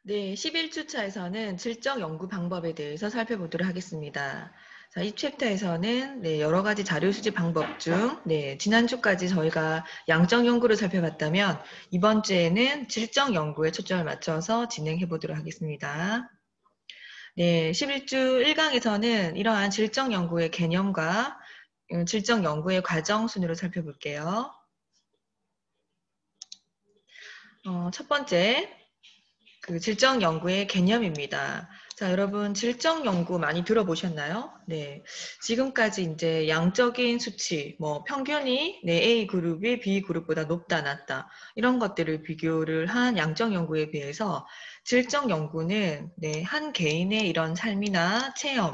네, 11주차에서는 질적 연구 방법에 대해서 살펴보도록 하겠습니다. 자, 이 챕터에서는 여러 가지 자료 수집 방법 중 지난주까지 저희가 양적 연구를 살펴봤다면 이번 주에는 질적 연구에 초점을 맞춰서 진행해 보도록 하겠습니다. 네, 11주 1강에서는 이러한 질적 연구의 개념과 질적 연구의 과정 순으로 살펴볼게요. 첫 번째, 질적 연구의 개념입니다. 자, 여러분, 질적 연구 많이 들어보셨나요? 네. 지금까지 이제 양적인 수치, 뭐, 평균이 A 그룹이 B 그룹보다 높다, 낮다, 이런 것들을 비교를 한 양적 연구에 비해서 질적 연구는 한 개인의 이런 삶이나 체험,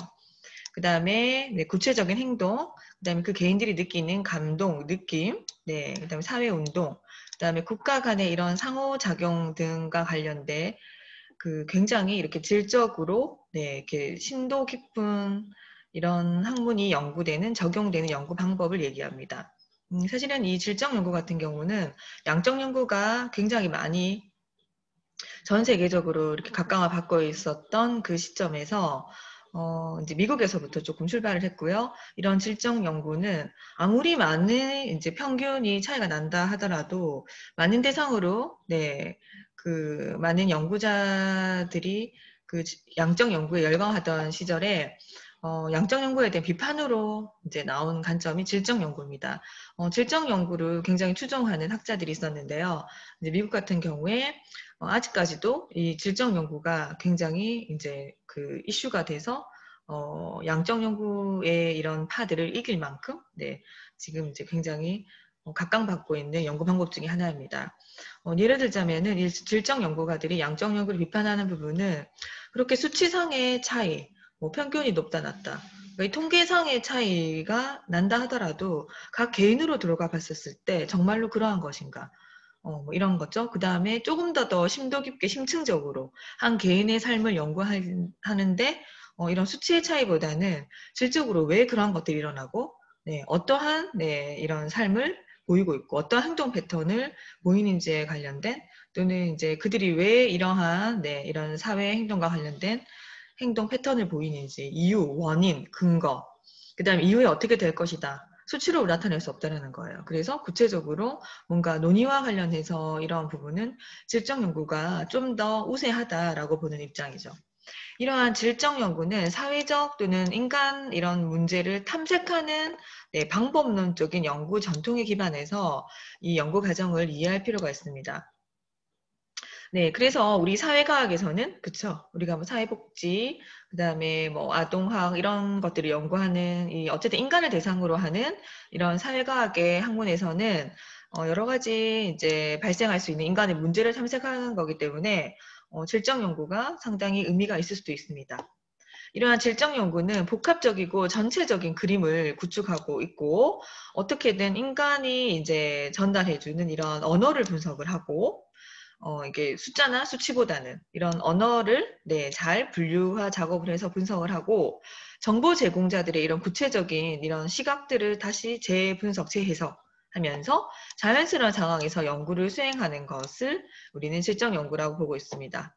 그 다음에 구체적인 행동, 그 다음에 그 개인들이 느끼는 감동, 느낌, 그 다음에 사회운동, 그 다음에 국가 간의 이런 상호작용 등과 관련된 굉장히 이렇게 질적으로 이렇게 심도 깊은 이런 학문이 연구되는 적용되는 연구 방법을 얘기합니다. 사실은 이 질적 연구 같은 경우는 양적 연구가 굉장히 많이 전 세계적으로 이렇게 각광을 받고 있었던 그 시점에서 이제 미국에서부터 조금 출발을 했고요. 이런 질적 연구는 아무리 많은 이제 평균이 차이가 난다 하더라도 많은 대상으로 많은 연구자들이 그 양적 연구에 열광하던 시절에 양적 연구에 대한 비판으로 이제 나온 관점이 질적 연구입니다. 질적 연구를 굉장히 추종하는 학자들이 있었는데요. 이제 미국 같은 경우에 아직까지도 이 질적 연구가 굉장히 이제 이슈가 돼서 양적 연구의 이런 파들을 이길 만큼 지금 이제 굉장히 각광받고 있는 연구 방법 중에 하나입니다. 예를 들자면은 이 질적 연구가들이 양적 연구를 비판하는 부분은 그렇게 수치상의 차이, 뭐 평균이 높다 낮다, 그러니까 이 통계상의 차이가 난다 하더라도 각 개인으로 들어가 봤었을 때 정말로 그러한 것인가? 뭐 이런 거죠. 그 다음에 조금 더 심도 깊게 심층적으로 한 개인의 삶을 연구하는데 이런 수치의 차이보다는 질적으로 왜 그러한 것들이 일어나고 어떠한 이런 삶을 보이고 있고 어떠한 행동 패턴을 보이는지에 관련된 또는 이제 그들이 왜 이러한 이런 사회 행동과 관련된 행동 패턴을 보이는지 이유, 원인, 근거 그 다음에 이후에 어떻게 될 것이다. 수치로 나타낼 수 없다는 거예요. 그래서 구체적으로 뭔가 논의와 관련해서 이러한 부분은 질적 연구가 좀 더 우세하다라고 보는 입장이죠. 이러한 질적 연구는 사회적 또는 인간 이런 문제를 탐색하는 방법론적인 연구 전통에 기반해서 이 연구 과정을 이해할 필요가 있습니다. 네, 그래서 우리 사회과학에서는 그쵸? 우리가 뭐 사회복지, 그다음에 뭐 아동학 이런 것들을 연구하는 이 어쨌든 인간을 대상으로 하는 이런 사회과학의 학문에서는 여러 가지 이제 발생할 수 있는 인간의 문제를 탐색하는 거기 때문에 질적 연구가 상당히 의미가 있을 수도 있습니다. 이러한 질적 연구는 복합적이고 전체적인 그림을 구축하고 있고 어떻게든 인간이 이제 전달해주는 이런 언어를 분석을 하고 이게 숫자나 수치보다는 이런 언어를 잘 분류화 작업을 해서 분석을 하고 정보 제공자들의 이런 구체적인 이런 시각들을 다시 재분석, 재해석하면서 자연스러운 상황에서 연구를 수행하는 것을 우리는 질적 연구라고 보고 있습니다.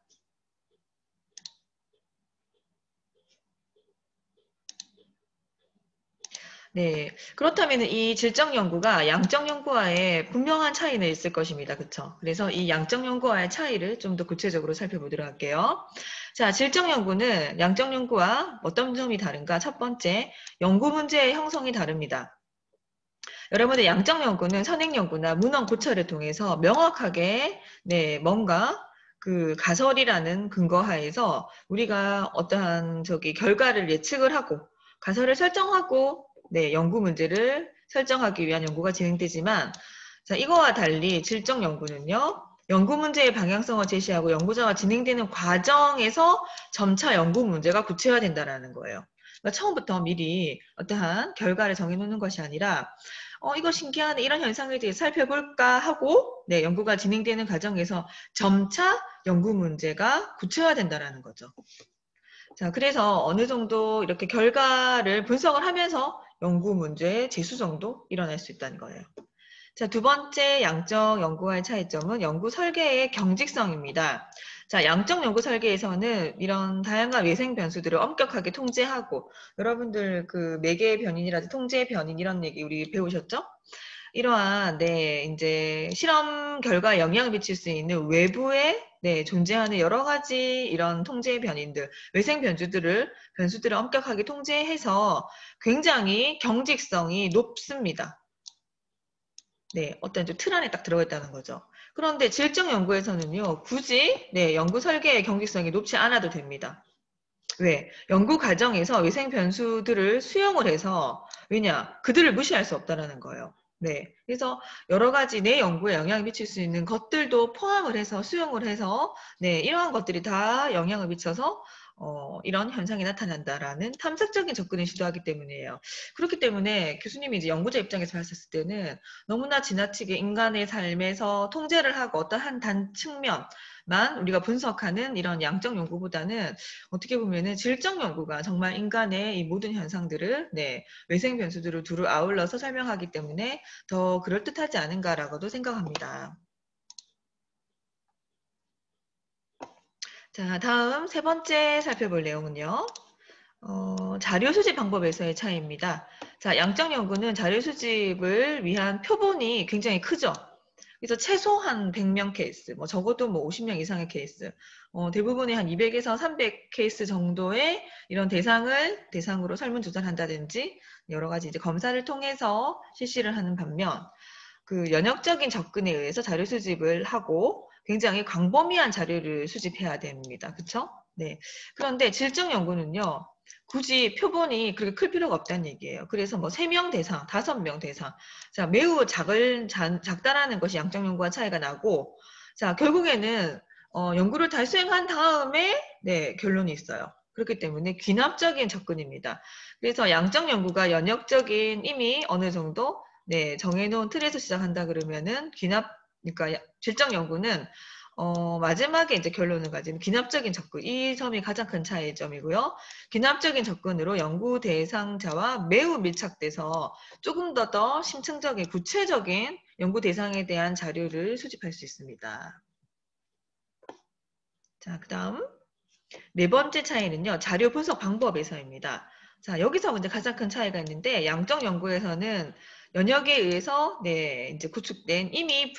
네. 그렇다면 이 질적 연구가 양적 연구와의 분명한 차이는 있을 것입니다. 그쵸? 그래서 이 양적 연구와의 차이를 좀 더 구체적으로 살펴보도록 할게요. 자, 질적 연구는 양적 연구와 어떤 점이 다른가? 첫 번째, 연구 문제의 형성이 다릅니다. 여러분들 양적 연구는 선행 연구나 문헌 고찰을 통해서 명확하게 뭔가 그 가설이라는 근거 하에서 우리가 어떠한 결과를 예측을 하고 가설을 설정하고 연구 문제를 설정하기 위한 연구가 진행되지만 자, 이거와 달리 질적 연구는요. 연구 문제의 방향성을 제시하고 연구자가 진행되는 과정에서 점차 연구 문제가 구체화된다는 거예요. 그러니까 처음부터 미리 어떠한 결과를 정해놓는 것이 아니라 이거 신기하네. 이런 현상에 대해 살펴볼까 하고 연구가 진행되는 과정에서 점차 연구 문제가 구체화된다는 거죠. 자, 그래서 어느 정도 이렇게 결과를 분석을 하면서 연구 문제의 재수정도 일어날 수 있다는 거예요. 자, 두 번째 양적 연구와의 차이점은 연구 설계의 경직성입니다. 자, 양적 연구 설계에서는 이런 다양한 외생 변수들을 엄격하게 통제하고, 여러분들 그 매개 변인이라든지 통제 변인 이런 얘기 우리 배우셨죠? 이러한 이제 실험 결과에 영향을 미칠 수 있는 외부에 존재하는 여러 가지 이런 통제 변인들, 외생 변수들을 엄격하게 통제해서 굉장히 경직성이 높습니다. 어떤 좀 틀 안에 딱 들어가 있다는 거죠. 그런데 질적 연구에서는요, 굳이 연구 설계의 경직성이 높지 않아도 됩니다. 왜? 연구 과정에서 위생 변수들을 수용을 해서, 왜냐? 그들을 무시할 수 없다라는 거예요. 그래서 여러 가지 내 연구에 영향을 미칠 수 있는 것들도 포함을 해서 수용을 해서, 이러한 것들이 다 영향을 미쳐서, 이런 현상이 나타난다라는 탐색적인 접근을 시도하기 때문이에요. 그렇기 때문에 교수님이 이제 연구자 입장에서 봤을 때는 너무나 지나치게 인간의 삶에서 통제를 하고 어떠한 단 측면만 우리가 분석하는 이런 양적 연구보다는 어떻게 보면은 질적 연구가 정말 인간의 이 모든 현상들을 외생 변수들을 두루 아울러서 설명하기 때문에 더 그럴듯하지 않은가라고도 생각합니다. 자, 다음 세 번째 살펴볼 내용은요. 자료 수집 방법에서의 차이입니다. 자, 양적 연구는 자료 수집을 위한 표본이 굉장히 크죠. 그래서 최소한 100명 케이스, 뭐 적어도 뭐 50명 이상의 케이스, 대부분이 한 200에서 300 케이스 정도의 이런 대상으로 설문조사를 한다든지 여러 가지 이제 검사를 통해서 실시를 하는 반면 그 연역적인 접근에 의해서 자료 수집을 하고 굉장히 광범위한 자료를 수집해야 됩니다. 그쵸? 그런데 질적 연구는요, 굳이 표본이 그렇게 클 필요가 없다는 얘기예요. 그래서 뭐 3명 대상, 5명 대상. 자, 매우 작다라는 것이 양적 연구와 차이가 나고, 자, 결국에는, 연구를 다 수행한 다음에, 결론이 있어요. 그렇기 때문에 귀납적인 접근입니다. 그래서 양적 연구가 연역적인 이미 어느 정도 정해놓은 틀에서 시작한다 그러면은 그러니까 질적 연구는 마지막에 이제 결론을 가지는 귀납적인 접근, 이 점이 가장 큰 차이점이고요. 귀납적인 접근으로 연구 대상자와 매우 밀착돼서 조금 더 심층적인, 구체적인 연구 대상에 대한 자료를 수집할 수 있습니다. 자, 그 다음 네 번째 차이는요, 자료 분석 방법에서입니다. 자, 여기서 이제 가장 큰 차이가 있는데, 양적 연구에서는 연역에 의해서, 이제 구축된 이미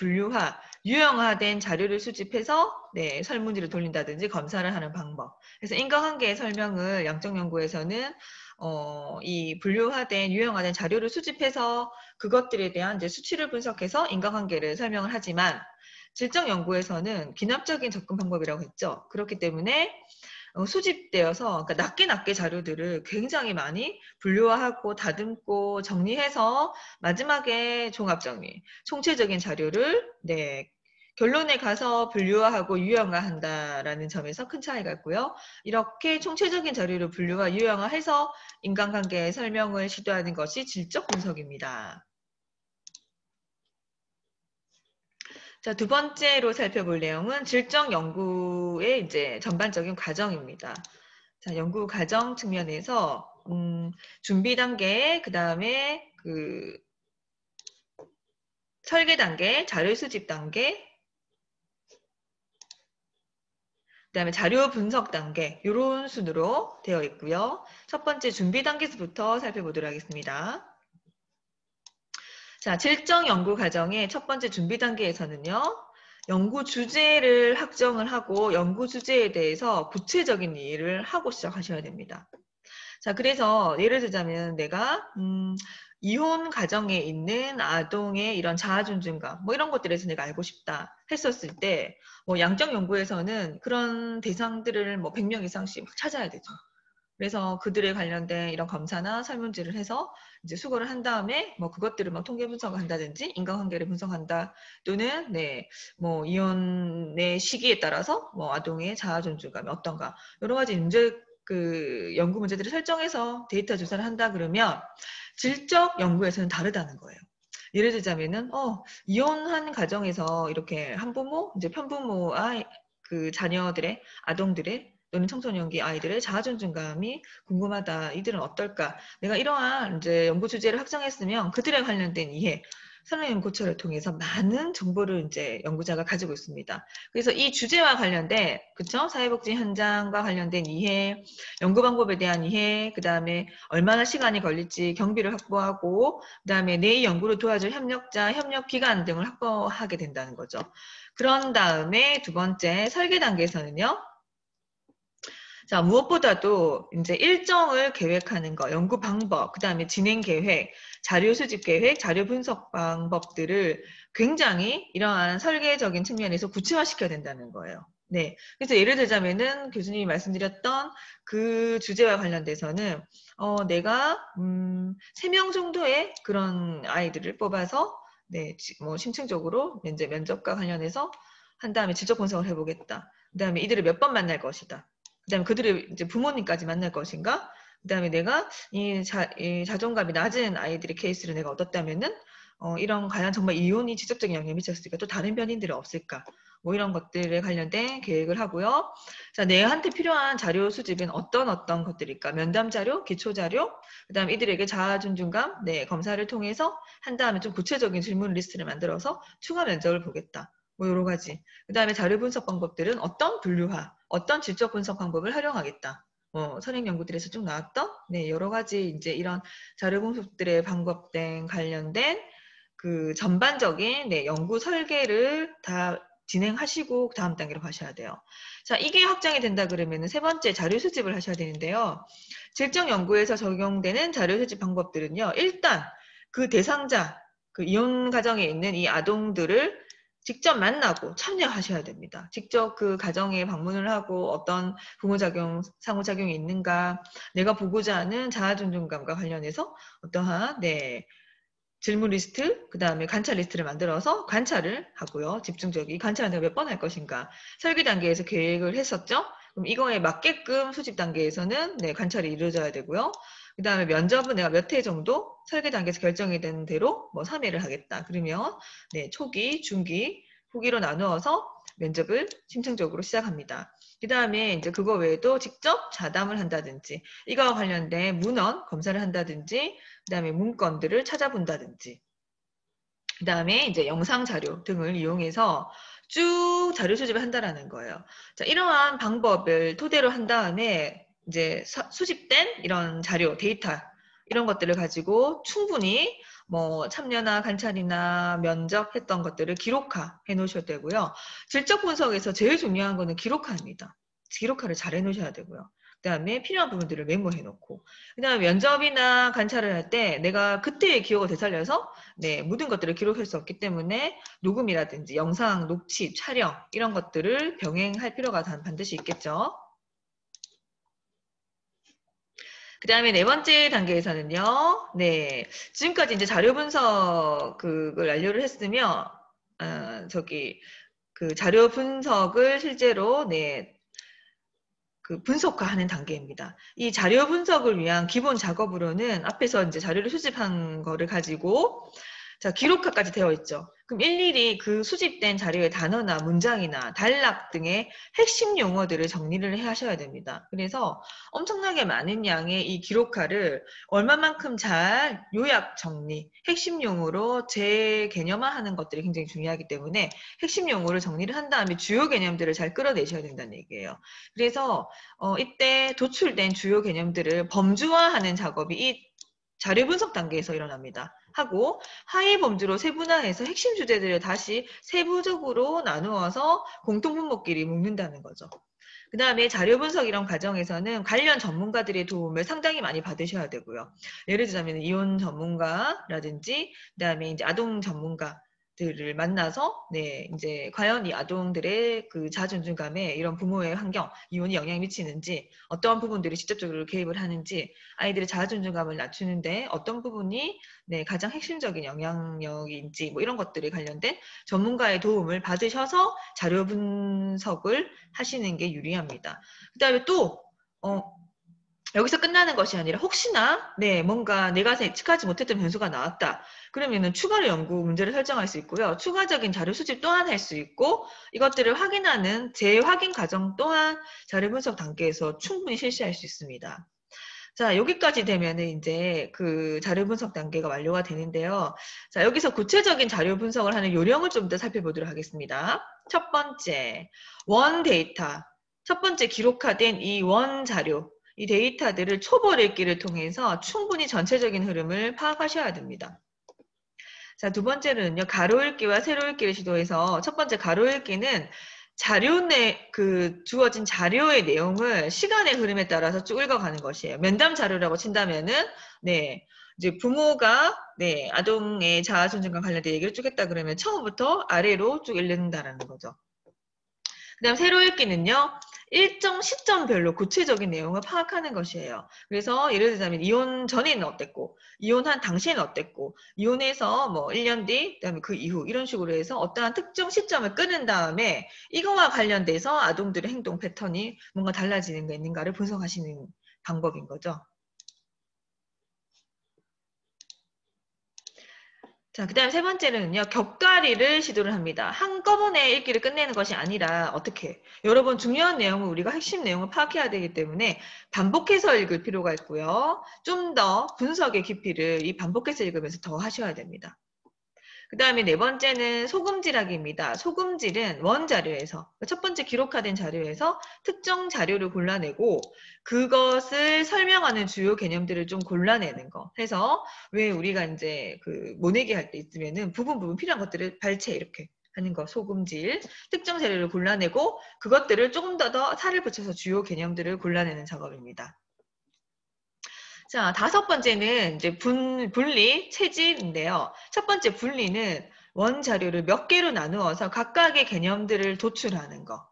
유형화된 자료를 수집해서, 설문지를 돌린다든지 검사를 하는 방법. 그래서 인과관계의 설명을 양적 연구에서는, 이 유형화된 자료를 수집해서 그것들에 대한 이제 수치를 분석해서 인과관계를 설명을 하지만, 질적 연구에서는 기납적인 접근 방법이라고 했죠. 그렇기 때문에 수집되어서 그러니까 낮게 자료들을 굉장히 많이 분류화하고 다듬고 정리해서 마지막에 종합정리, 총체적인 자료를 결론에 가서 분류화하고 유형화한다라는 점에서 큰 차이가 있고요. 이렇게 총체적인 자료를 분류화, 유형화해서 인간관계의 설명을 시도하는 것이 질적 분석입니다. 자, 두 번째로 살펴볼 내용은 질적 연구의 이제 전반적인 과정입니다. 자, 연구 과정 측면에서 준비 단계, 그 다음에 그 설계 단계, 자료 수집 단계, 그 다음에 자료 분석 단계 이런 순으로 되어 있고요. 첫 번째 준비 단계에서부터 살펴보도록 하겠습니다. 자, 질적 연구 과정의 첫 번째 준비 단계에서는요. 연구 주제를 확정을 하고 연구 주제에 대해서 구체적인 일을 하고 시작하셔야 됩니다. 자, 그래서 예를 들자면 내가 이혼 가정에 있는 아동의 이런 자아 존중감 뭐 이런 것들에서 내가 알고 싶다 했었을 때 뭐 양적 연구에서는 그런 대상들을 뭐 100명 이상씩 막 찾아야 되죠. 그래서 그들에 관련된 이런 검사나 설문지를 해서 이제 수거를 한 다음에 뭐 그것들을 막 통계 분석을 한다든지 인과관계를 분석한다 또는 뭐 이혼의 시기에 따라서 뭐 아동의 자아 존중감이 어떤가 여러 가지 연구 문제들을 설정해서 데이터 조사를 한다 그러면 질적 연구에서는 다르다는 거예요. 예를 들자면은 이혼한 가정에서 이렇게 한부모 이제 편부모 그 자녀들의 아동들의 또는 청소년기 아이들의 자아 존중감이 궁금하다. 이들은 어떨까? 내가 이러한 이제 연구 주제를 확정했으면 그들에 관련된 이해, 선행연 고철을 통해서 많은 정보를 이제 연구자가 가지고 있습니다. 그래서 이 주제와 관련된, 그쵸? 사회복지 현장과 관련된 이해, 연구 방법에 대한 이해, 그 다음에 얼마나 시간이 걸릴지 경비를 확보하고, 그 다음에 내 연구를 도와줄 협력자, 협력기관 등을 확보하게 된다는 거죠. 그런 다음에 두 번째 설계 단계에서는요. 자, 무엇보다도 이제 일정을 계획하는 거, 연구 방법, 그 다음에 진행 계획, 자료 수집 계획, 자료 분석 방법들을 굉장히 이러한 설계적인 측면에서 구체화시켜야 된다는 거예요. 네. 그래서 예를 들자면은 교수님이 말씀드렸던 그 주제와 관련돼서는, 내가, 3명 정도의 그런 아이들을 뽑아서, 네, 뭐, 심층적으로 이제 면접과 관련해서 한 다음에 지적 분석을 해보겠다. 그 다음에 이들을 몇 번 만날 것이다. 그다음에 그들의 이제 부모님까지 만날 것인가? 그다음에 내가 이 자존감이 낮은 아이들의 케이스를 내가 얻었다면은 이런 과연 정말 이혼이 직접적인 영향을 미쳤을까? 또 다른 변인들은 없을까? 뭐 이런 것들에 관련된 계획을 하고요. 자, 내한테 필요한 자료 수집은 어떤 것들일까? 면담 자료, 기초 자료, 그다음에 이들에게 자아 존중감, 네, 검사를 통해서 한 다음에 좀 구체적인 질문 리스트를 만들어서 추가 면접을 보겠다. 뭐 여러 가지. 그다음에 자료 분석 방법들은 어떤 분류화, 어떤 질적 분석 방법을 활용하겠다. 선행 연구들에서 쭉 나왔던 네, 여러 가지 이제 이런 자료 분석들의 방법 등 관련된 그 전반적인 네, 연구 설계를 다 진행하시고 다음 단계로 가셔야 돼요. 자, 이게 확정이 된다 그러면은 세 번째 자료 수집을 하셔야 되는데요. 질적 연구에서 적용되는 자료 수집 방법들은요. 일단 그 대상자, 그 이혼 가정에 있는 이 아동들을 직접 만나고 참여하셔야 됩니다. 직접 그 가정에 방문을 하고 어떤 부모작용, 상호작용이 있는가, 내가 보고자 하는 자아존중감과 관련해서 어떠한, 네, 질문 리스트, 그 다음에 관찰 리스트를 만들어서 관찰을 하고요. 집중적인 관찰을 내가 몇 번 할 것인가. 설계 단계에서 계획을 했었죠. 그럼 이거에 맞게끔 수집 단계에서는 네, 관찰이 이루어져야 되고요. 그 다음에 면접은 내가 몇 회 정도 설계 단계에서 결정이 된 대로 뭐 3회를 하겠다. 그러면 네, 초기, 중기, 후기로 나누어서 면접을 심층적으로 시작합니다. 그 다음에 이제 그거 외에도 직접 자담을 한다든지 이거와 관련된 문헌 검사를 한다든지 그 다음에 문건들을 찾아본다든지 그 다음에 이제 영상 자료 등을 이용해서 쭉 자료 수집을 한다라는 거예요. 자, 이러한 방법을 토대로 한 다음에 이제 수집된 이런 자료, 데이터 이런 것들을 가지고 충분히 뭐 참여나 관찰이나 면접했던 것들을 기록화해 놓으셔야 되고요. 질적 분석에서 제일 중요한 거는 기록화입니다. 기록화를 잘 해놓으셔야 되고요. 그 다음에 필요한 부분들을 메모해 놓고 그 다음에 면접이나 관찰을 할 때 내가 그때의 기억을 되살려서 네, 모든 것들을 기록할 수 없기 때문에 녹음이라든지 영상, 녹취, 촬영 이런 것들을 병행할 필요가 반드시 있겠죠. 그 다음에 네 번째 단계에서는요, 네, 지금까지 이제 자료 분석 그걸 완료를 했으면, 그 자료 분석을 실제로, 네, 그 분석화하는 단계입니다. 이 자료 분석을 위한 기본 작업으로는 앞에서 이제 자료를 수집한 거를 가지고 자, 기록화까지 되어 있죠. 그럼 일일이 그 수집된 자료의 단어나 문장이나 단락 등의 핵심 용어들을 정리를 해 하셔야 됩니다. 그래서 엄청나게 많은 양의 이 기록화를 얼마만큼 잘 요약 정리, 핵심 용어로 재개념화하는 것들이 굉장히 중요하기 때문에 핵심 용어를 정리를 한 다음에 주요 개념들을 잘 끌어내셔야 된다는 얘기예요. 그래서 이때 도출된 주요 개념들을 범주화하는 작업이 이 자료 분석 단계에서 일어납니다. 하고 하위 범주로 세분화해서 핵심 주제들을 다시 세부적으로 나누어서 공통 분모끼리 묶는다는 거죠. 그 다음에 자료 분석 이런 과정에서는 관련 전문가들의 도움을 상당히 많이 받으셔야 되고요. 예를 들자면 이혼 전문가라든지 그다음에 이제 아동 전문가 들을 만나서 네 이제 과연 이 아동들의 그 자존감에 이런 부모의 환경 이혼이 영향을 미치는지 어떠한 부분들이 직접적으로 개입을 하는지 아이들의 자존감을 낮추는데 어떤 부분이 네 가장 핵심적인 영향력인지 뭐 이런 것들에 관련된 전문가의 도움을 받으셔서 자료 분석을 하시는 게 유리합니다. 그다음에 또 여기서 끝나는 것이 아니라 혹시나 네 뭔가 내가 예측하지 못했던 변수가 나왔다. 그러면은 추가로 연구 문제를 설정할 수 있고요. 추가적인 자료 수집 또한 할 수 있고 이것들을 확인하는 재확인 과정 또한 자료 분석 단계에서 충분히 실시할 수 있습니다. 자, 여기까지 되면은 이제 그 자료 분석 단계가 완료가 되는데요. 자, 여기서 구체적인 자료 분석을 하는 요령을 좀 더 살펴보도록 하겠습니다. 첫 번째, 원 데이터. 첫 번째 기록화된 이 원 자료, 이 데이터들을 초보 읽기를 통해서 충분히 전체적인 흐름을 파악하셔야 됩니다. 자, 두 번째는요, 가로 읽기와 세로 읽기를 시도해서 첫 번째 가로 읽기는 자료 주어진 자료의 내용을 시간의 흐름에 따라서 쭉 읽어가는 것이에요. 면담 자료라고 친다면은, 네, 이제 부모가, 네, 아동의 자아존중과 관련된 얘기를 쭉 했다 그러면 처음부터 아래로 쭉 읽는다라는 거죠. 그 다음 세로 읽기는요. 일정 시점별로 구체적인 내용을 파악하는 것이에요. 그래서 예를 들자면 이혼 전에는 어땠고 이혼한 당시에는 어땠고 이혼해서 뭐 1년 뒤 그다음에 그 이후 이런 식으로 해서 어떠한 특정 시점을 끄는 다음에 이거와 관련돼서 아동들의 행동 패턴이 뭔가 달라지는 게 있는가를 분석하시는 방법인 거죠. 자, 그 다음 세 번째는요, 격가리를 시도를 합니다. 한꺼번에 읽기를 끝내는 것이 아니라, 어떻게? 여러 번 중요한 내용을 우리가 핵심 내용을 파악해야 되기 때문에 반복해서 읽을 필요가 있고요. 좀 더 분석의 깊이를 이 반복해서 읽으면서 더 하셔야 됩니다. 그 다음에 네 번째는 소금질하기입니다. 소금질은 원자료에서, 첫 번째 기록화된 자료에서 특정 자료를 골라내고 그것을 설명하는 주요 개념들을 좀 골라내는 거 해서 왜 우리가 이제 그 모내기 할 때 있으면은 부분 필요한 것들을 발췌 이렇게 하는 거 소금질 특정 자료를 골라내고 그것들을 조금 더 살을 붙여서 주요 개념들을 골라내는 작업입니다. 자, 다섯 번째는 이제 분리, 체질인데요. 첫 번째 분리는 원 자료를 몇 개로 나누어서 각각의 개념들을 도출하는 거.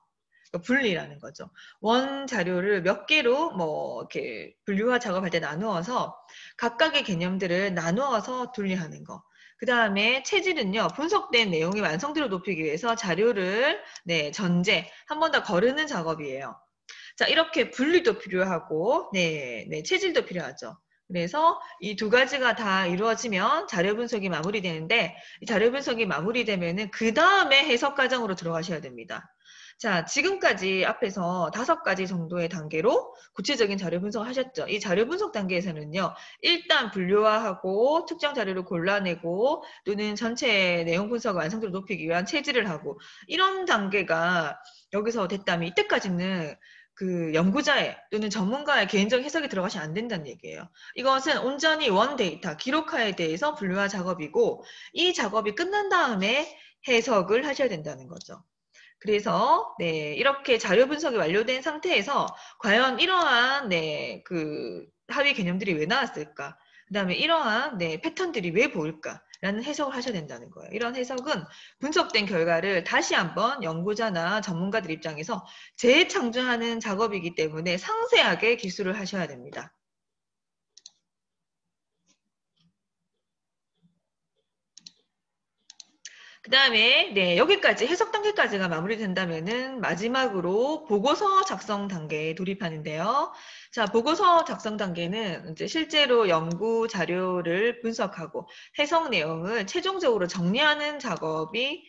그러니까 분리라는 거죠. 원 자료를 몇 개로 뭐 이렇게 분류화 작업할 때 나누어서 각각의 개념들을 나누어서 분리하는 거. 그 다음에 체질은요, 분석된 내용의 완성도를 높이기 위해서 자료를, 네, 전제, 한 번 더 거르는 작업이에요. 자, 이렇게 분리도 필요하고, 네, 네, 체질도 필요하죠. 그래서 이 두 가지가 다 이루어지면 자료 분석이 마무리되는데, 이 자료 분석이 마무리되면은 그 다음에 해석 과정으로 들어가셔야 됩니다. 자, 지금까지 앞에서 5가지 정도의 단계로 구체적인 자료 분석을 하셨죠. 이 자료 분석 단계에서는요, 일단 분류화하고 특정 자료를 골라내고 또는 전체 내용 분석 완성도를 높이기 위한 체질을 하고 이런 단계가 여기서 됐다면 이때까지는 그 연구자의 또는 전문가의 개인적 해석이 들어가시 안 된다는 얘기예요. 이것은 온전히 원 데이터, 기록화에 대해서 분류화 작업이고 이 작업이 끝난 다음에 해석을 하셔야 된다는 거죠. 그래서 네, 이렇게 자료 분석이 완료된 상태에서 과연 이러한 네, 그 하위 개념들이 왜 나왔을까? 그다음에 이러한 네, 패턴들이 왜 보일까? 라는 해석을 하셔야 된다는 거예요. 이런 해석은 분석된 결과를 다시 한번 연구자나 전문가들 입장에서 재창조하는 작업이기 때문에 상세하게 기술을 하셔야 됩니다. 그 다음에 네, 여기까지 해석 단계까지가 마무리된다면은 마지막으로 보고서 작성 단계에 돌입하는데요. 자, 보고서 작성 단계는 이제 실제로 연구 자료를 분석하고 해석 내용을 최종적으로 정리하는 작업이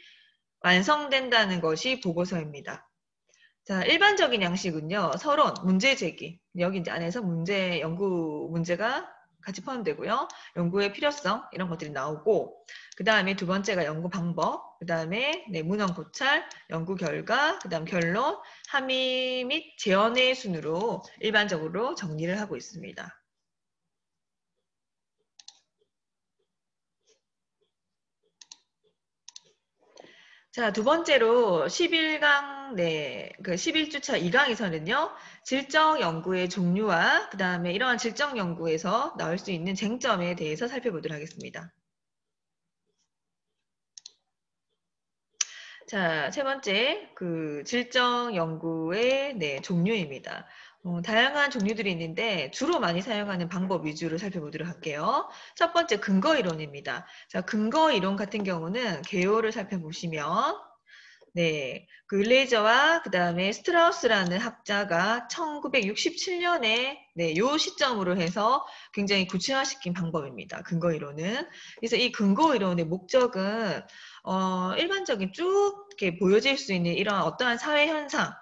완성된다는 것이 보고서입니다. 자, 일반적인 양식은요, 서론, 문제 제기. 여기 이제 안에서 연구 문제가 같이 포함되고요. 연구의 필요성, 이런 것들이 나오고, 그 다음에 두 번째가 연구 방법, 그 다음에 네, 문헌 고찰, 연구 결과, 그 다음 결론, 함의 및 재현의 순으로 일반적으로 정리를 하고 있습니다. 자, 두 번째로 11강, 네, 그 11주차 2강에서는요, 질적 연구의 종류와 그 다음에 이러한 질적 연구에서 나올 수 있는 쟁점에 대해서 살펴보도록 하겠습니다. 자, 세 번째, 그 질적 연구의 네, 종류입니다. 다양한 종류들이 있는데 주로 많이 사용하는 방법 위주로 살펴보도록 할게요. 첫 번째, 근거 이론입니다. 자, 근거 이론 같은 경우는 개요를 살펴보시면 네, 그 윌레이저와 그 다음에 스트라우스라는 학자가 1967년에 네, 요 시점으로 해서 굉장히 구체화시킨 방법입니다. 근거 이론은. 그래서 이 근거 이론의 목적은 일반적인 쭉 이렇게 보여질 수 있는 이런 어떠한 사회 현상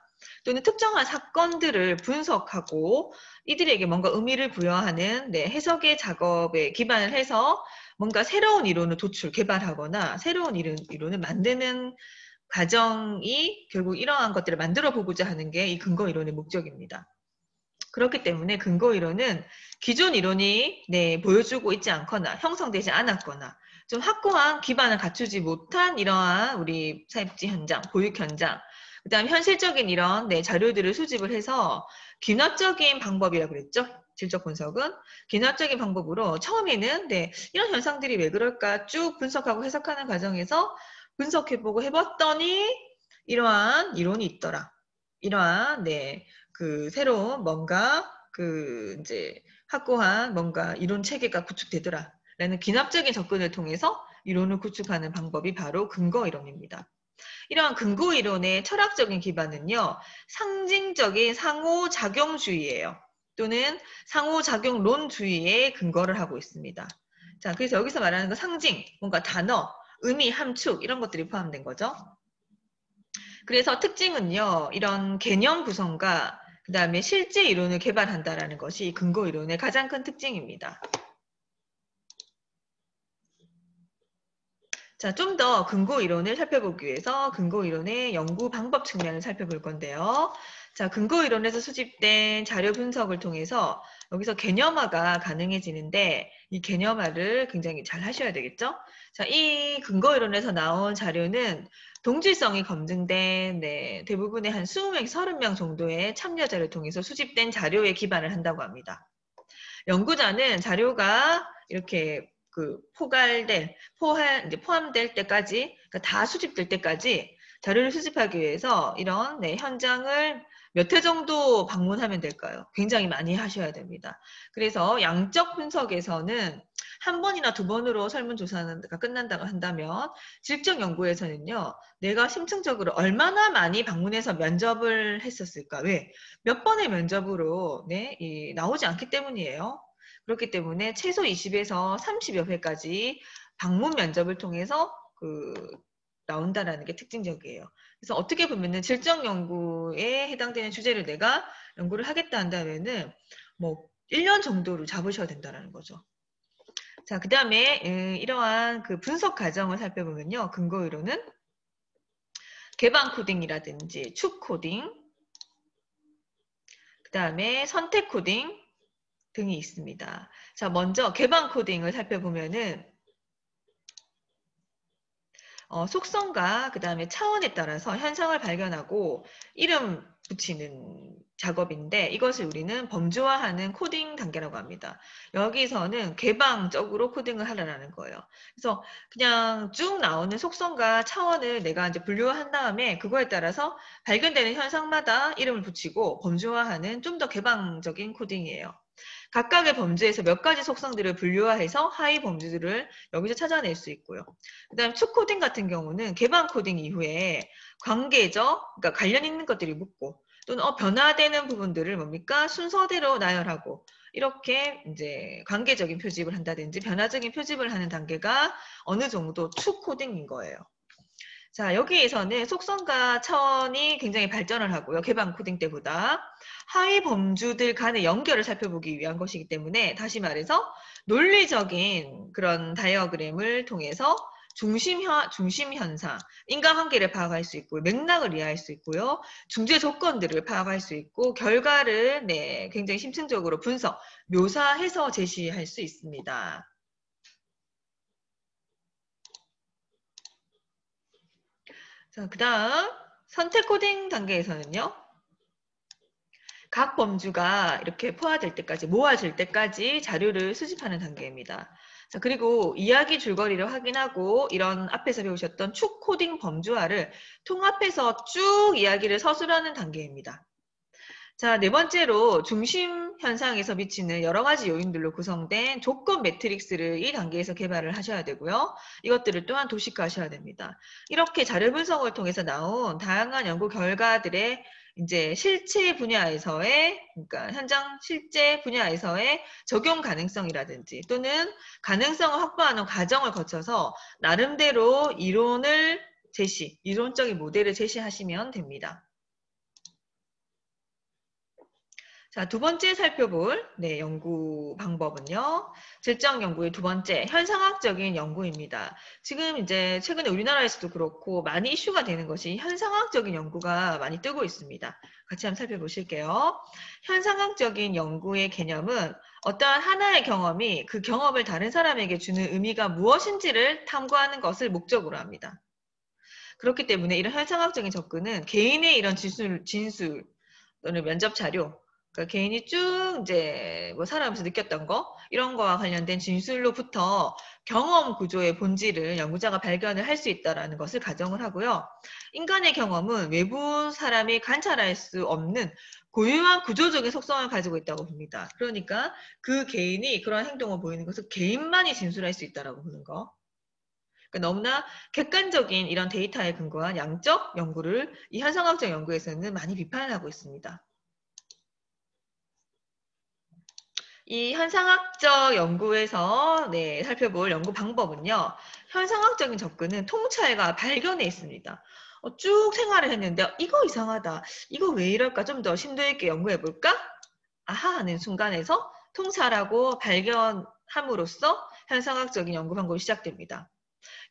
또는 특정한 사건들을 분석하고 이들에게 뭔가 의미를 부여하는 해석의 작업에 기반을 해서 뭔가 새로운 이론을 개발하거나 새로운 이론을 만드는 과정이 결국 이러한 것들을 만들어 보고자 하는 게 이 근거 이론의 목적입니다. 그렇기 때문에 근거 이론은 기존 이론이 보여주고 있지 않거나 형성되지 않았거나 좀 확고한 기반을 갖추지 못한 이러한 우리 사입지 현장, 보육 현장, 그 다음 현실적인 이런 자료들을 수집을 해서 기납적인 방법이라고 그랬죠. 질적 분석은 기납적인 방법으로 처음에는 이런 현상들이 왜 그럴까 쭉 분석하고 해석하는 과정에서 분석해보고 해봤더니 이러한 이론이 있더라. 이러한 그 새로운 뭔가 이제 확고한 뭔가 이론 체계가 구축되더라. 라는 기납적인 접근을 통해서 이론을 구축하는 방법이 바로 근거 이론입니다. 이러한 근거 이론의 철학적인 기반은요, 상징적인 상호작용주의예요. 또는 상호작용론주의에 근거를 하고 있습니다. 자, 그래서 여기서 말하는 거 상징, 뭔가 단어, 의미, 함축 이런 것들이 포함된 거죠. 그래서 특징은요, 이런 개념 구성과 그 다음에 실제 이론을 개발한다라는 것이 근거 이론의 가장 큰 특징입니다. 자, 좀 더 근거 이론을 살펴보기 위해서 근거 이론의 연구 방법 측면을 살펴볼 건데요. 자, 근거 이론에서 수집된 자료 분석을 통해서 여기서 개념화가 가능해지는데 이 개념화를 굉장히 잘 하셔야 되겠죠? 자, 이 근거 이론에서 나온 자료는 동질성이 검증된 대부분의 한 20명, 30명 정도의 참여자를 통해서 수집된 자료에 기반을 한다고 합니다. 연구자는 자료가 이렇게 포함될 때까지, 그러니까 다 수집될 때까지 자료를 수집하기 위해서 이런 현장을 몇 회 정도 방문하면 될까요? 굉장히 많이 하셔야 됩니다. 그래서 양적 분석에서는 한 번이나 두 번으로 설문조사가 끝난다고 한다면 질적 연구에서는요. 내가 심층적으로 얼마나 많이 방문해서 면접을 했었을까? 왜? 몇 번의 면접으로 나오지 않기 때문이에요. 그렇기 때문에 최소 20에서 30여 회까지 방문 면접을 통해서 나온다라는 게 특징적이에요. 그래서 어떻게 보면은 질적 연구에 해당되는 주제를 내가 연구를 하겠다 한다면은 뭐 1년 정도를 잡으셔야 된다라는 거죠. 자, 그 다음에 이러한 분석 과정을 살펴보면요. 근거 이론은 개방 코딩이라든지 축 코딩, 그 다음에 선택 코딩 등이 있습니다. 자, 먼저 개방 코딩을 살펴보면은 속성과 그 다음에 차원에 따라서 현상을 발견하고 이름 붙이는 작업인데 이것을 우리는 범주화하는 코딩 단계라고 합니다. 여기서는 개방적으로 코딩을 하라는 거예요. 그래서 그냥 쭉 나오는 속성과 차원을 내가 이제 분류한 다음에 그거에 따라서 발견되는 현상마다 이름을 붙이고 범주화하는 좀 더 개방적인 코딩이에요. 각각의 범주에서 몇 가지 속성들을 분류화해서 하위 범주들을 여기서 찾아낼 수 있고요. 그 다음에 축 코딩 같은 경우는 개방 코딩 이후에 관계적, 그러니까 관련 있는 것들이 묻고 또는 변화되는 부분들을 뭡니까? 순서대로 나열하고 이렇게 이제 관계적인 표집을 한다든지 변화적인 표집을 하는 단계가 어느 정도 축 코딩인 거예요. 자, 여기에서는 속성과 차원이 굉장히 발전을 하고요. 개방 코딩 때보다. 하위 범주들 간의 연결을 살펴보기 위한 것이기 때문에 다시 말해서 논리적인 그런 다이어그램을 통해서 중심 현상, 인과관계를 파악할 수 있고 맥락을 이해할 수 있고요. 중재 조건들을 파악할 수 있고 결과를 굉장히 심층적으로 분석, 묘사해서 제시할 수 있습니다. 자, 그 다음 선택 코딩 단계에서는요. 각 범주가 이렇게 포화될 때까지, 모아질 때까지 자료를 수집하는 단계입니다. 자, 그리고 이야기 줄거리를 확인하고 이런 앞에서 배우셨던 축 코딩 범주화를 통합해서 쭉 이야기를 서술하는 단계입니다. 자, 네 번째로 중심 현상에서 미치는 여러 가지 요인들로 구성된 조건 매트릭스를 이 단계에서 개발을 하셔야 되고요. 이것들을 또한 도식화하셔야 됩니다. 이렇게 자료 분석을 통해서 나온 다양한 연구 결과들의 이제 실체 분야에서의, 그러니까 현장 실제 분야에서의 적용 가능성이라든지 또는 가능성을 확보하는 과정을 거쳐서 나름대로 이론적인 모델을 제시하시면 됩니다. 자, 두 번째 살펴볼 연구 방법은요. 질적 연구의 두 번째, 현상학적인 연구입니다. 지금 이제 최근에 우리나라에서도 그렇고 많이 이슈가 되는 것이 현상학적인 연구가 많이 뜨고 있습니다. 같이 한번 살펴보실게요. 현상학적인 연구의 개념은 어떠한 하나의 경험이 그 경험을 다른 사람에게 주는 의미가 무엇인지를 탐구하는 것을 목적으로 합니다. 그렇기 때문에 이런 현상학적인 접근은 개인의 이런 진술 또는 면접 자료, 그러니까 개인이 쭉 이제 뭐 살아가면서 느꼈던 거 이런 거와 관련된 진술로부터 경험 구조의 본질을 연구자가 발견을 할 수 있다라는 것을 가정을 하고요. 인간의 경험은 외부 사람이 관찰할 수 없는 고유한 구조적인 속성을 가지고 있다고 봅니다. 그러니까 그 개인이 그런 행동을 보이는 것을 개인만이 진술할 수 있다라고 보는 거. 그러니까 너무나 객관적인 이런 데이터에 근거한 양적 연구를 이 현상학적 연구에서는 많이 비판을 하고 있습니다. 이 현상학적 연구에서 살펴볼 연구 방법은요. 현상학적인 접근은 통찰과 발견에 있습니다. 쭉 생활을 했는데 이거 이상하다. 이거 왜 이럴까? 좀 더 심도 있게 연구해 볼까? 아하 하는 순간에서 통찰하고 발견함으로써 현상학적인 연구 방법이 시작됩니다.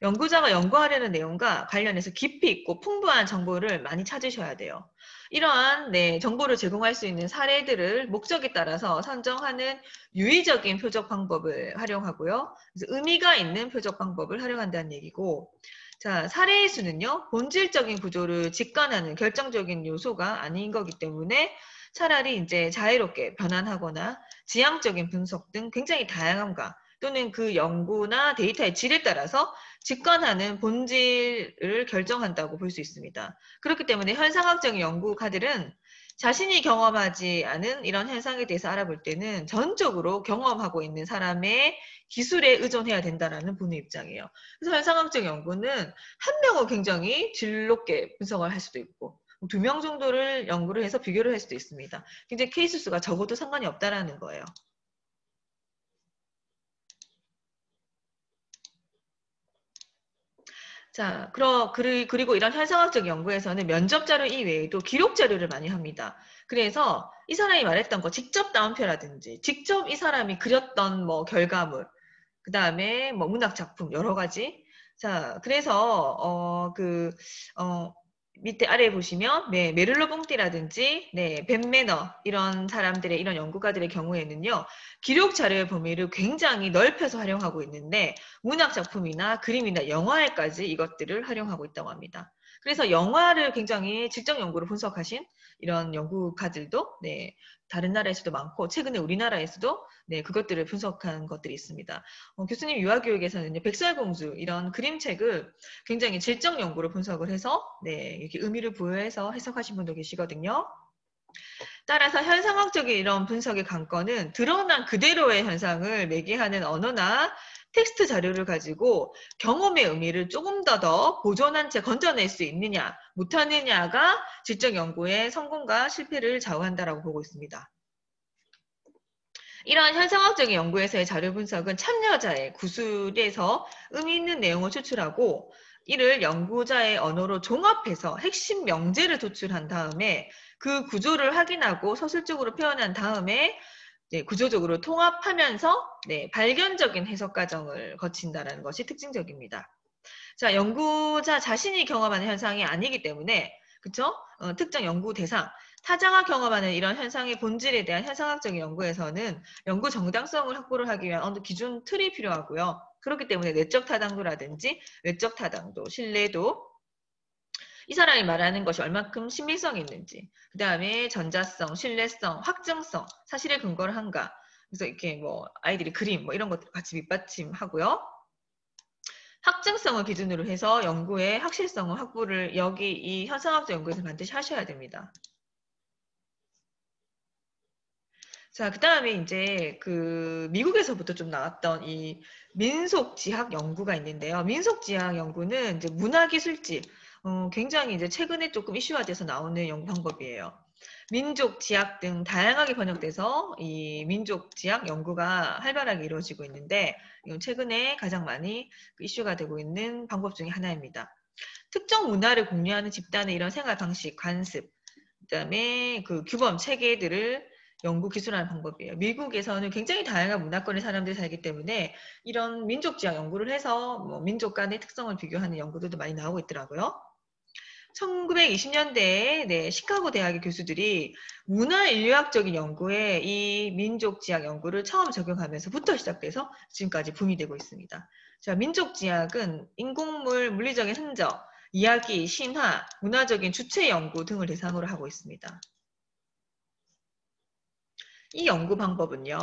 연구자가 연구하려는 내용과 관련해서 깊이 있고 풍부한 정보를 많이 찾으셔야 돼요. 이러한 정보를 제공할 수 있는 사례들을 목적에 따라서 선정하는 유의적인 표적 방법을 활용하고요. 그래서 의미가 있는 표적 방법을 활용한다는 얘기고, 자, 사례의 수는요, 본질적인 구조를 직관하는 결정적인 요소가 아닌 거기 때문에 차라리 이제 자유롭게 변환하거나 지향적인 분석 등 굉장히 다양함과 또는 그 연구나 데이터의 질에 따라서 직관하는 본질을 결정한다고 볼 수 있습니다. 그렇기 때문에 현상학적인 연구가들은 자신이 경험하지 않은 이런 현상에 대해서 알아볼 때는 전적으로 경험하고 있는 사람의 기술에 의존해야 된다는 보는 입장이에요. 그래서 현상학적 연구는 한 명은 굉장히 질 높게 분석을 할 수도 있고 2명 정도를 연구를 해서 비교를 할 수도 있습니다. 굉장히 케이스 수가 적어도 상관이 없다라는 거예요. 자, 그리고 이런 현상학적 연구에서는 면접 자료 이외에도 기록 자료를 많이 합니다. 그래서 이 사람이 말했던 거 직접 따옴표라든지 직접 이 사람이 그렸던 뭐 결과물, 그 다음에 뭐 문학 작품 여러 가지. 자, 그래서 밑에 아래에 보시면 메를로 뽕띠라든지 벤 매너 이런 사람들의 이런 연구가들의 경우에는요. 기록 자료의 범위를 굉장히 넓혀서 활용하고 있는데 문학 작품이나 그림이나 영화에까지 이것들을 활용하고 있다고 합니다. 그래서 영화를 굉장히 질적 연구로 분석하신 이런 연구가들도 다른 나라에서도 많고 최근에 우리나라에서도 그것들을 분석한 것들이 있습니다. 교수님 유아교육에서는요, 백설공주 이런 그림책을 굉장히 질적 연구로 분석을 해서 이렇게 의미를 부여해서 해석하신 분도 계시거든요. 따라서 현상학적인 이런 분석의 관건은 드러난 그대로의 현상을 매개하는 언어나 텍스트 자료를 가지고 경험의 의미를 조금 더 보존한 채 건져낼 수 있느냐, 못하느냐가 질적 연구의 성공과 실패를 좌우한다라고 보고 있습니다. 이러한 현상학적인 연구에서의 자료 분석은 참여자의 구술에서 의미 있는 내용을 추출하고 이를 연구자의 언어로 종합해서 핵심 명제를 도출한 다음에 그 구조를 확인하고 서술적으로 표현한 다음에 구조적으로 통합하면서 발견적인 해석 과정을 거친다는 것이 특징적입니다. 자, 연구자 자신이 경험하는 현상이 아니기 때문에 그쵸? 특정 연구 대상, 타자가 경험하는 이런 현상의 본질에 대한 현상학적인 연구에서는 연구 정당성을 확보를 하기 위한 어느 기준 틀이 필요하고요. 그렇기 때문에 내적 타당도라든지 외적 타당도, 신뢰도, 이 사람이 말하는 것이 얼마큼 신빙성이 있는지, 그 다음에 전자성, 신뢰성, 확증성, 사실에 근거를 한가. 그래서 이렇게 뭐 아이들이 그림 뭐 이런 것들 같이 밑받침하고요. 확증성을 기준으로 해서 연구의 확실성을 확보를 여기 이 현상학적 연구에서 반드시 하셔야 됩니다. 자, 그 다음에 이제 그 미국에서부터 좀 나왔던 이 민속지학 연구가 있는데요. 민속지학 연구는 이제 문화기술지, 굉장히 이제 최근에 조금 이슈화 돼서 나오는 연구 방법이에요. 민족 지학 등 다양하게 번역돼서 이 민족 지학 연구가 활발하게 이루어지고 있는데 이건 최근에 가장 많이 이슈가 되고 있는 방법 중에 하나입니다. 특정 문화를 공유하는 집단의 이런 생활 방식, 관습, 그다음에 그 규범 체계들을 연구 기술하는 방법이에요. 미국에서는 굉장히 다양한 문화권의 사람들이 살기 때문에 이런 민족 지향 연구를 해서 뭐 민족 간의 특성을 비교하는 연구들도 많이 나오고 있더라고요. 1920년대에 네, 시카고 대학의 교수들이 문화인류학적인 연구에 이 민족지학 연구를 처음 적용하면서부터 시작돼서 지금까지 붐이 되고 있습니다. 자, 민족지학은 인공물, 물리적인 흔적, 이야기, 신화, 문화적인 주체 연구 등을 대상으로 하고 있습니다. 이 연구 방법은요,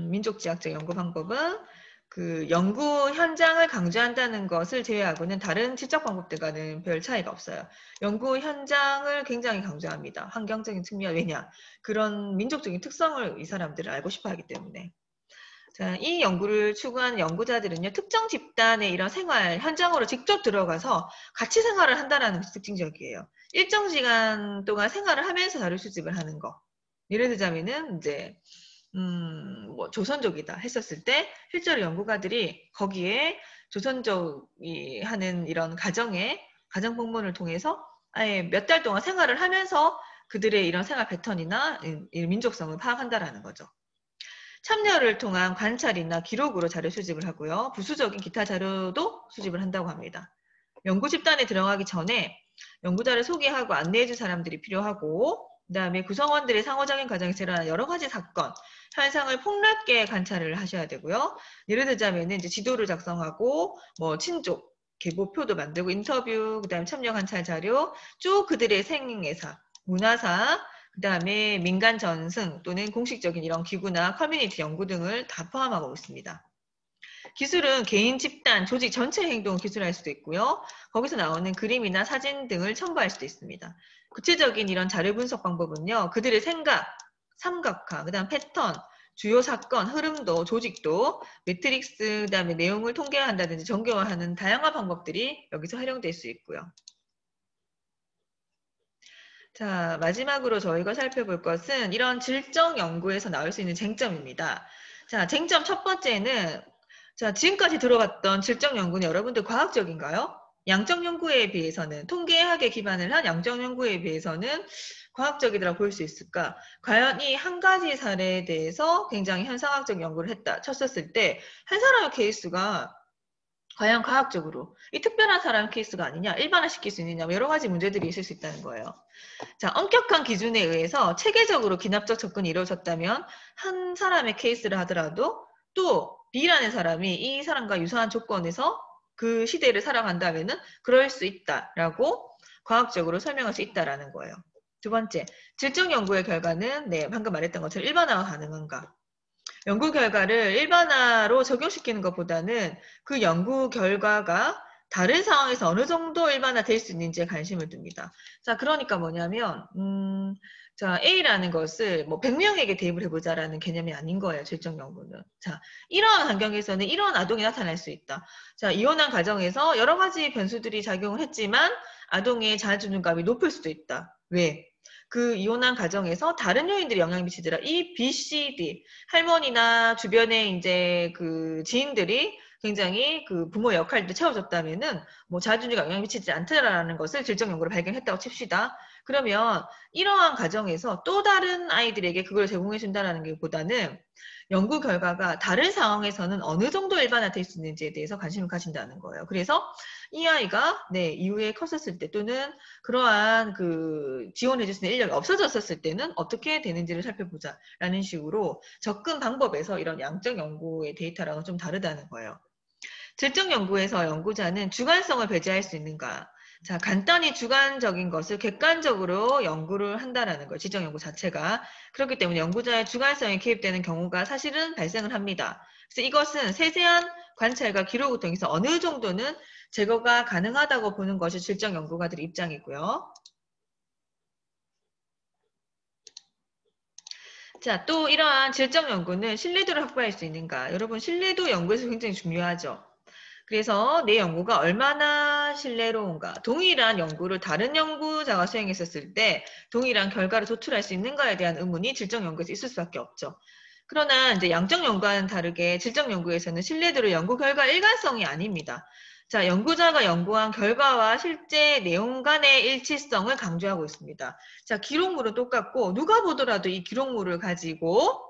민족지학적 연구 방법은 그 연구 현장을 강조한다는 것을 제외하고는 다른 지적 방법들과는 별 차이가 없어요. 연구 현장을 굉장히 강조합니다. 환경적인 측면, 왜냐? 그런 민족적인 특성을 이 사람들은 알고 싶어 하기 때문에. 자, 이 연구를 추구하는 연구자들은요, 특정 집단의 이런 생활, 현장으로 직접 들어가서 같이 생활을 한다는 것이 특징적이에요. 일정 시간 동안 생활을 하면서 자료 수집을 하는 거. 예를 들자면은, 이제, 뭐, 조선족이다 했었을 때, 실제로 연구가들이 거기에 조선족이 하는 이런 가정 공무원을 통해서 아예 몇 달 동안 생활을 하면서 그들의 이런 생활 패턴이나 이 민족성을 파악한다라는 거죠. 참여를 통한 관찰이나 기록으로 자료 수집을 하고요. 부수적인 기타 자료도 수집을 한다고 합니다. 연구 집단에 들어가기 전에 연구자를 소개하고 안내해줄 사람들이 필요하고, 그 다음에 구성원들의 상호작용 과정에서 일어나는 여러 가지 사건, 현상을 폭넓게 관찰을 하셔야 되고요. 예를 들자면 이제 지도를 작성하고, 뭐 친족, 계보표도 만들고, 인터뷰, 그 다음에 참여 관찰 자료, 쭉 그들의 생애사, 문화사, 그 다음에 민간 전승 또는 공식적인 이런 기구나 커뮤니티 연구 등을 다 포함하고 있습니다. 기술은 개인, 집단, 조직 전체 행동을 기술할 수도 있고요. 거기서 나오는 그림이나 사진 등을 첨부할 수도 있습니다. 구체적인 이런 자료 분석 방법은요. 그들의 생각, 삼각화, 그 다음 패턴, 주요 사건, 흐름도, 조직도, 매트릭스, 그 다음에 내용을 통계화한다든지 정교화하는 다양한 방법들이 여기서 활용될 수 있고요. 자, 마지막으로 저희가 살펴볼 것은 이런 질적 연구에서 나올 수 있는 쟁점입니다. 자, 쟁점 첫 번째는 자, 지금까지 들어봤던 질적 연구는 여러분들 과학적인가요? 양적 연구에 비해서는 통계학에 기반을 한 양적 연구에 비해서는 과학적이라고 볼 수 있을까? 과연 이 한 가지 사례에 대해서 굉장히 현상학적 연구를 했다 쳤었을 때 한 사람의 케이스가 과연 과학적으로 이 특별한 사람 케이스가 아니냐, 일반화시킬 수 있느냐, 여러 가지 문제들이 있을 수 있다는 거예요. 자, 엄격한 기준에 의해서 체계적으로 기납적 접근이 이루어졌다면 한 사람의 케이스를 하더라도 또 B라는 사람이 이 사람과 유사한 조건에서 그 시대를 살아간다면은 그럴 수 있다라고 과학적으로 설명할 수 있다라는 거예요. 두 번째, 질적 연구의 결과는 네, 방금 말했던 것처럼 일반화가 가능한가? 연구 결과를 일반화로 적용시키는 것보다는 그 연구 결과가 다른 상황에서 어느 정도 일반화될 수 있는지에 관심을 둡니다. 자, 그러니까 뭐냐면, 자, A라는 것을 뭐 100명에게 대입을 해보자라는 개념이 아닌 거예요, 질적 연구는. 자, 이러한 환경에서는 이러한 아동이 나타날 수 있다. 자, 이혼한 가정에서 여러 가지 변수들이 작용을 했지만 아동의 자아주능감이 높을 수도 있다. 왜? 그 이혼한 가정에서 다른 요인들이 영향을 미치더라. 이 B, C, D 할머니나 주변에 이제 그 지인들이 굉장히 그 부모의 역할을 채워줬다면은 뭐 자아주의가 영향을 미치지 않더라라는 것을 질적 연구로 발견했다고 칩시다. 그러면 이러한 가정에서 또 다른 아이들에게 그걸 제공해 준다라는 게 보다는 연구 결과가 다른 상황에서는 어느 정도 일반화될 수 있는지에 대해서 관심을 가진다는 거예요. 그래서 이 아이가 네 이후에 컸었을 때 또는 그러한 그 지원해 줄 수 있는 인력이 없어졌었을 때는 어떻게 되는지를 살펴보자라는 식으로 접근 방법에서 이런 양적 연구의 데이터랑은 좀 다르다는 거예요. 질적 연구에서 연구자는 주관성을 배제할 수 있는가? 자, 간단히 주관적인 것을 객관적으로 연구를 한다라는 거예요. 질적 연구 자체가. 그렇기 때문에 연구자의 주관성이 개입되는 경우가 사실은 발생을 합니다. 그래서 이것은 세세한 관찰과 기록을 통해서 어느 정도는 제거가 가능하다고 보는 것이 질적 연구가들의 입장이고요. 자, 또 이러한 질적 연구는 신뢰도를 확보할 수 있는가? 여러분, 신뢰도 연구에서 굉장히 중요하죠. 그래서 내 연구가 얼마나 신뢰로운가, 동일한 연구를 다른 연구자가 수행했었을 때 동일한 결과를 도출할 수 있는가에 대한 의문이 질적 연구에서 있을 수밖에 없죠. 그러나 이제 양적 연구와는 다르게 질적 연구에서는 신뢰도를 연구 결과 일관성이 아닙니다. 자, 연구자가 연구한 결과와 실제 내용 간의 일치성을 강조하고 있습니다. 자, 기록물은 똑같고 누가 보더라도 이 기록물을 가지고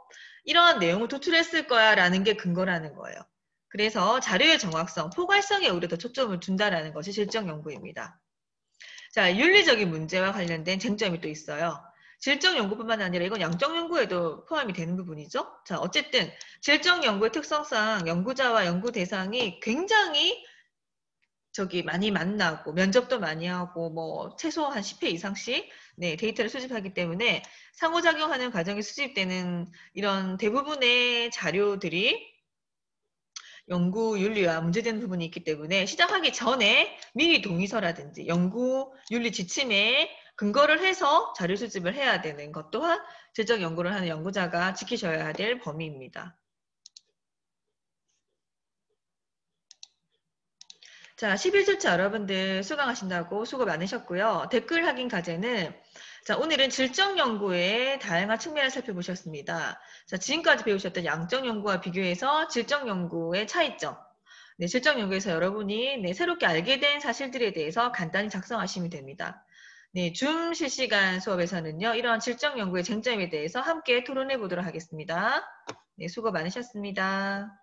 이러한 내용을 도출했을 거야 라는 게 근거라는 거예요. 그래서 자료의 정확성, 포괄성에 오히려 더 초점을 둔다라는 것이 질적 연구입니다. 자, 윤리적인 문제와 관련된 쟁점이 또 있어요. 질적 연구뿐만 아니라 이건 양적 연구에도 포함이 되는 부분이죠. 자, 어쨌든 질적 연구의 특성상 연구자와 연구 대상이 굉장히 많이 만나고 면접도 많이 하고 뭐 최소 한 10회 이상씩 네, 데이터를 수집하기 때문에 상호작용하는 과정에 수집되는 이런 대부분의 자료들이 연구 윤리와 문제되는 부분이 있기 때문에 시작하기 전에 미리 동의서라든지 연구 윤리 지침에 근거를 해서 자료 수집을 해야 되는 것 또한 질적 연구를 하는 연구자가 지키셔야 될 범위입니다. 자, 11주차 여러분들 수강하신다고 수고 많으셨고요. 댓글 확인 과제는 자, 오늘은 질적 연구의 다양한 측면을 살펴보셨습니다. 자, 지금까지 배우셨던 양적 연구와 비교해서 질적 연구의 차이점, 네, 질적 연구에서 여러분이 네, 새롭게 알게 된 사실들에 대해서 간단히 작성하시면 됩니다. 네, 줌 실시간 수업에서는요, 이러한 질적 연구의 쟁점에 대해서 함께 토론해 보도록 하겠습니다. 네, 수고 많으셨습니다.